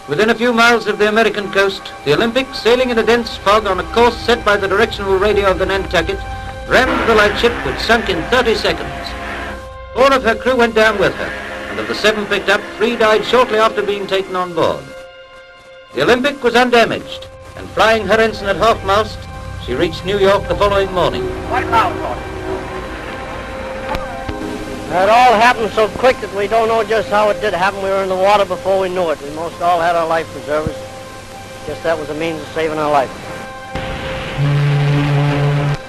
Within a few miles of the American coast, the Olympic, sailing in a dense fog on a course set by the directional radio of the Nantucket, rammed the lightship, which sunk in 30 seconds. 4 of her crew went down with her, and of the 7 picked up, 3 died shortly after being taken on board. The Olympic was undamaged, and flying her ensign at half-mast, she reached New York the following morning. It all happened so quick that we don't know just how it did happen. We were in the water before we knew it. We most all had our life preservers. Just that was a means of saving our life.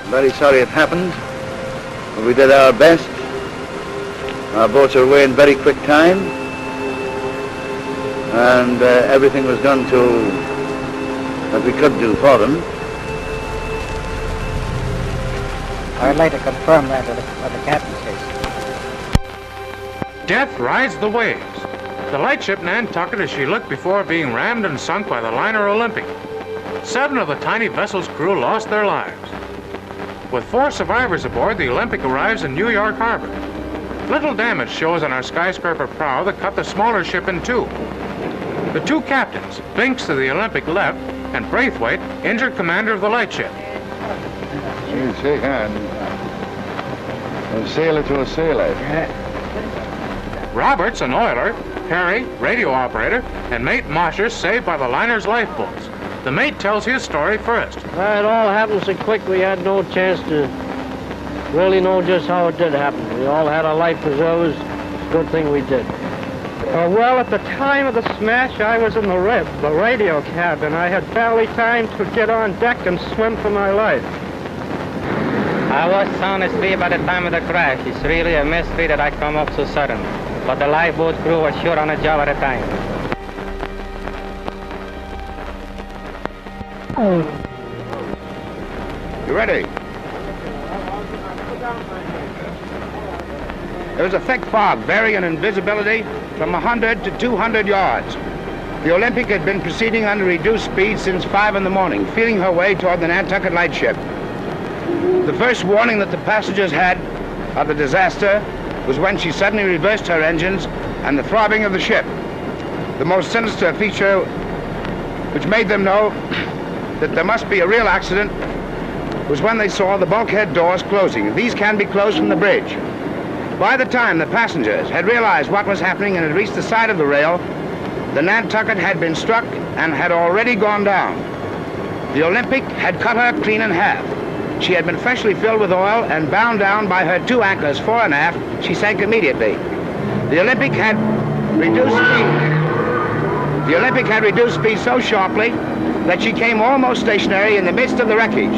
I'm very sorry it happened, but we did our best. Our boats were away in very quick time, and everything was done that we could do for them. I'd like to confirm that what the captain says. Death rides the waves. The lightship Nantucket as she looked before being rammed and sunk by the liner Olympic. 7 of the tiny vessel's crew lost their lives. With 4 survivors aboard, the Olympic arrives in New York Harbor. Little damage shows on our skyscraper prow that cut the smaller ship in 2. The 2 captains, Binks of the Olympic left, and Braithwaite, injured commander of the lightship. You shake hands. A sailor to a sailor. Roberts, an oiler, Perry, radio operator, and mate Mosher saved by the liner's lifeboats. The mate tells his story first. It all happened so quick we had no chance to really know just how it did happen. We all had our life preservers. It's a good thing we did. Well, at the time of the smash, I was in the radio cabin. I had barely time to get on deck and swim for my life. I was sound asleep at the time of the crash. It's really a mystery that I come up so sudden. But the lifeboat crew was sure on a job at a time. You ready? There was a thick fog, varying in visibility from 100 to 200 yards. The Olympic had been proceeding under reduced speed since 5 in the morning, feeling her way toward the Nantucket lightship. The first warning that the passengers had of the disaster was when she suddenly reversed her engines and the throbbing of the ship. The most sinister feature which made them know that there must be a real accident was when they saw the bulkhead doors closing. These can be closed from the bridge. By the time the passengers had realized what was happening and had reached the side of the rail, the Nantucket had been struck and had already gone down. The Olympic had cut her clean in half. She had been freshly filled with oil and bound down by her 2 anchors fore and aft. She sank immediately. The Olympic had reduced speed so sharply that she came almost stationary in the midst of the wreckage.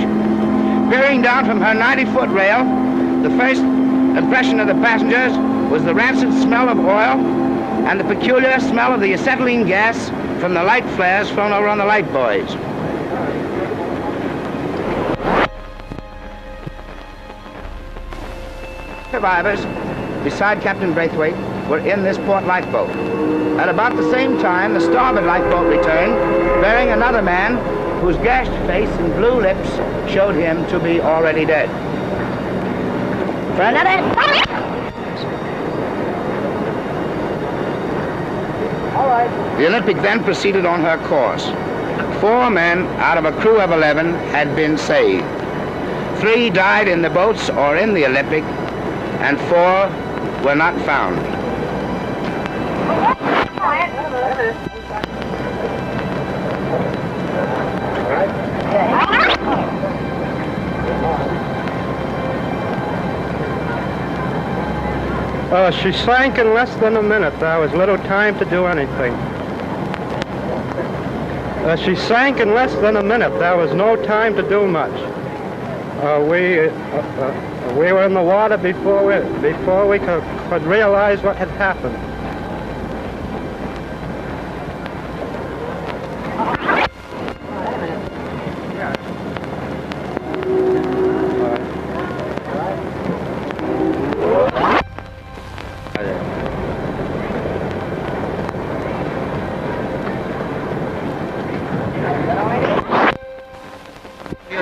Peering down from her 90-foot rail, the first impression of the passengers was the rancid smell of oil and the peculiar smell of the acetylene gas from the light flares thrown over on the light buoys. Survivors, beside Captain Braithwaite, were in this port lifeboat. At about the same time, the starboard lifeboat returned, bearing another man whose gashed face and blue lips showed him to be already dead. All right. The Olympic then proceeded on her course. 4 men out of a crew of 11 had been saved. 3 died in the boats or in the Olympic, and 4 were not found. She sank in less than a minute. There was little time to do anything. She sank in less than a minute. There was no time to do much. We were in the water before we could realize what had happened.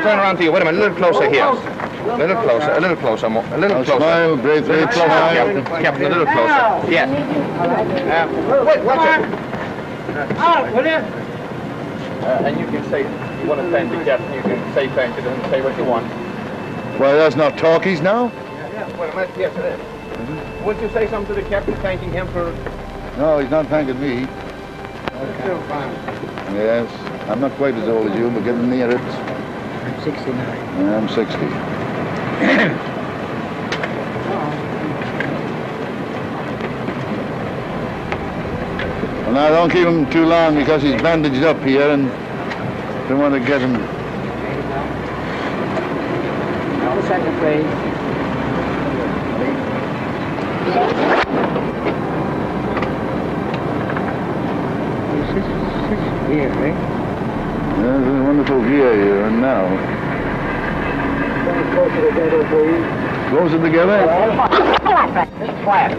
Turn around to you. Wait a minute, a little closer here. A little closer, a little closer, more, a little closer. Smile, brave face, Closer, smile. Captain, a little closer. Yes. Wait, watch it. And you can say, you want to thank the captain, you can say thank you to him, say what you want. Why, that's not talkies now? Wait a minute, yes it is. Wouldn't you say something to the captain, thanking him for... No, he's not thanking me. Still fine. Yes, I'm not quite as old as you, but getting near it. I'm 69. I'm 60. Well, now, don't keep him too long because he's bandaged up here and don't want to get him. The second phrase. Here, right? Yeah, there's a wonderful gear you're in now. Closer together, please. Closer together? Quiet.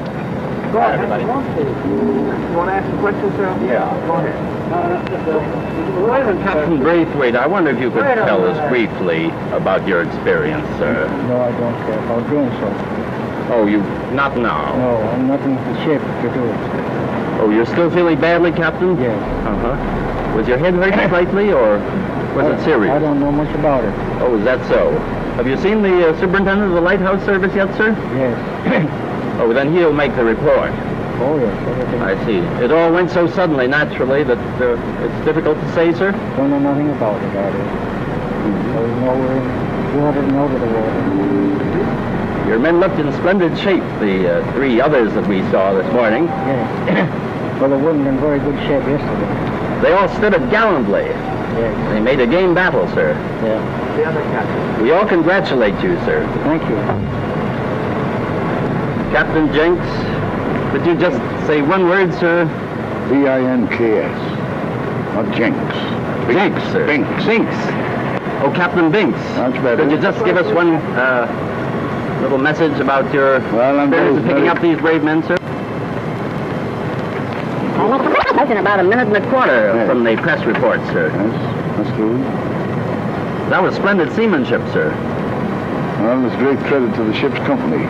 Go ahead, everybody. You want to ask a question, sir? Yeah. Go ahead. Captain Braithwaite, I wonder if you could tell us briefly about your experience, sir. No, I don't care about doing so. Oh, you not now? No, I'm not in the ship to do it. Oh, you're still feeling badly, Captain? Yes. Uh-huh. Was your head hurt slightly, or was it serious? I don't know much about it. Oh, is that so? Have you seen the superintendent of the lighthouse service yet, sir? Yes. Oh, then he'll make the report. Oh, yes. Everything. I see. It all went so suddenly, naturally, that it's difficult to say, sir? Don't know nothing about it, I do. There was no water and over the water. Your men looked in splendid shape, the three others that we saw this morning. Yes. Well, they weren't in very good shape yesterday. They all stood it gallantly. Yes. They made a game battle, sir. Yeah. The other captain. We all congratulate you, sir. Thank you. Captain Jenks, could you just say one word, sir? B-I-N-K-S. Not Jenks. Binks, sir. Binks. Binks. Oh, Captain Binks. That's better. Could you just give us one little message about your Well, I'm experience in very- picking up these brave men, sir? That's in about a minute and a quarter Yes. from the press report, sir. Yes, that's good. That was splendid seamanship, sir. Well, it's great credit to the ship's company.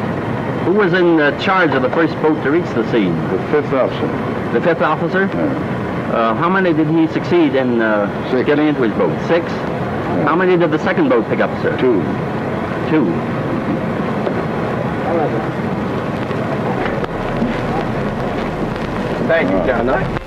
Who was in charge of the first boat to reach the scene? The fifth officer. The fifth officer? Yeah. How many did he succeed in Six. getting into his boat? Six? How many did the second boat pick up, sir? Two. Two. Thank you, John.